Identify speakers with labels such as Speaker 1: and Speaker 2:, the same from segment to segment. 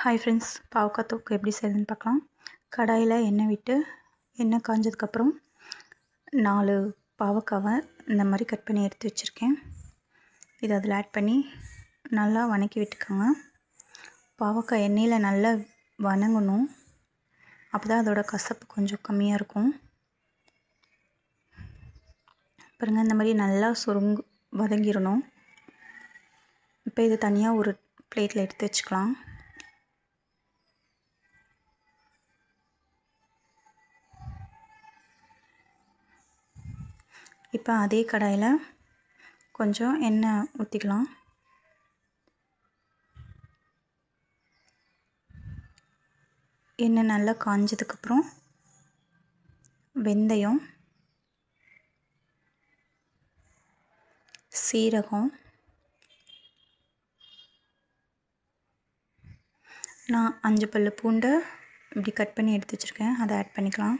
Speaker 1: Hi friends, பாவக்காய் தொக்கு எப்படி செய்யுதுன்னு பார்க்கலாம். கடாயில் எண்ணெய் விட்டு எண்ணெய் காஞ்சதுக்கப்புறம் 4 பாவக்காவை இந்த மாதிரி கட் பண்ணி எடுத்து வச்சுருக்கேன். இதை அதில் ஆட் பண்ணி நல்லா வதக்கி விட்டுக்கோங்க. பாவக்காய் எண்ணெயில் நல்லா வதங்கணும், அப்போ தான் அதோட கசப்பு கொஞ்சம் கம்மியாக இருக்கும். பாருங்கள், இந்த மாதிரி நல்லா வதங்கிடணும். இப்போ இது தனியாக ஒரு பிளேட்டில் எடுத்து வச்சுக்கலாம். இப்போ அதே கடாயில் கொஞ்சம் எண்ணெய் ஊற்றிக்கலாம். எண்ணெய் நல்லா காஞ்சதுக்கப்புறம் வெந்தயம், சீரகம், நான் 5 பல்லு பூண்டை இப்படி கட் பண்ணி எடுத்து வச்சுருக்கேன், அதை ஆட் பண்ணிக்கலாம்.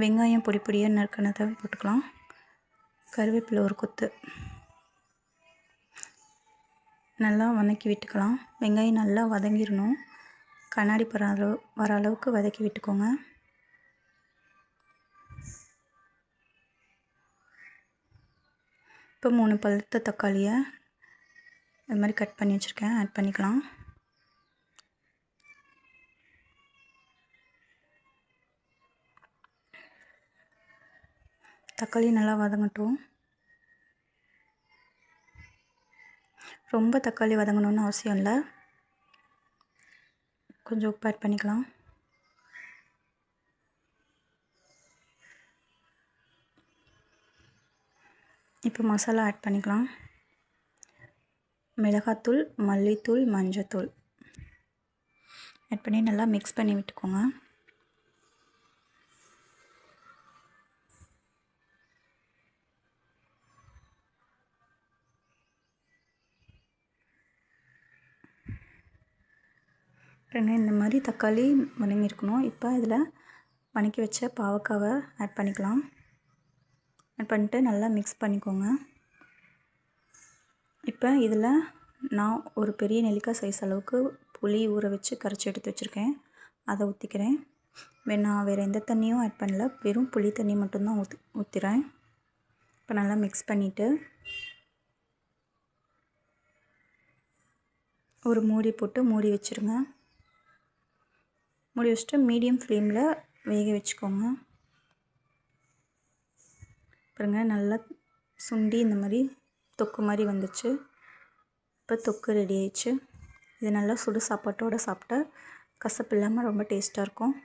Speaker 1: வெங்காயம் பொடி பொடியாக நறுக்கினதை போட்டுக்கலாம். கருவேப்பிலை ஒரு கொத்து, நல்லா வதக்கி விட்டுக்கலாம். வெங்காயம் நல்லா வதங்கிடணும், கண்ணாடி வர அளவுக்கு வதக்கி விட்டுக்கோங்க. இப்போ 3 பழுத்த தக்காளியை இது மாதிரி கட் பண்ணி வச்சுருக்கேன், ஆட் பண்ணிக்கலாம். தக்காளி நல்லா வதங்கட்டும். ரொம்ப தக்காளி வதங்கணும்னு அவசியம் இல்லை, கொஞ்சம் உப்பு ஆட் பண்ணிக்கலாம். இப்போ மசாலா ஆட் பண்ணிக்கலாம். மிளகாத்தூள், மல்லித்தூள், மஞ்சத்தூள் ஆட் பண்ணி நல்லா மிக்ஸ் பண்ணி விட்டுக்கோங்க. இந்த மாதிரி தக்காளி வதங்கியிருக்கணும். இப்போ இதில் வதக்கி வச்ச பாவக்காவை ஆட் பண்ணிக்கலாம். ஆட் பண்ணிட்டு நல்லா மிக்ஸ் பண்ணிக்கோங்க. இப்போ இதில் நான் ஒரு பெரிய நெல்லிக்காய் சைஸ் அளவுக்கு புளி ஊற வச்சு கரைச்சி எடுத்து வச்சுருக்கேன், அதை ஊற்றிக்கிறேன். நான் வேறு எந்த தண்ணியும் ஆட் பண்ணல, வெறும் புளி தண்ணி மட்டும்தான் ஊற்றுறேன். இப்போ நல்லா மிக்ஸ் பண்ணிவிட்டு ஒரு மூடி போட்டு மூடி வச்சுருங்க. மூடி வச்சுட்டு மீடியம் ஃப்ளேமில் வேக வச்சுக்கோங்க. பாருங்க, நல்லா சுண்டி இந்த மாதிரி தொக்கு மாதிரி வந்துச்சு. இப்போ தொக்கு ரெடி ஆயிடுச்சு. இது நல்லா சுடு சாப்பாட்டோடு சாப்பிட்டா கசப்பு இல்லாமல் ரொம்ப டேஸ்ட்டாக இருக்கும்.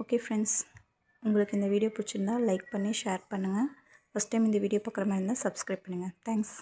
Speaker 1: ஓகே ஃப்ரெண்ட்ஸ், உங்களுக்கு இந்த வீடியோ பிடிச்சிருந்தால் லைக் பண்ணி ஷேர் பண்ணுங்கள். ஃபஸ்ட் டைம் இந்த வீடியோ பார்க்குற மாதிரி இருந்தால் சப்ஸ்கிரைப் பண்ணுங்கள். தேங்க்ஸ்.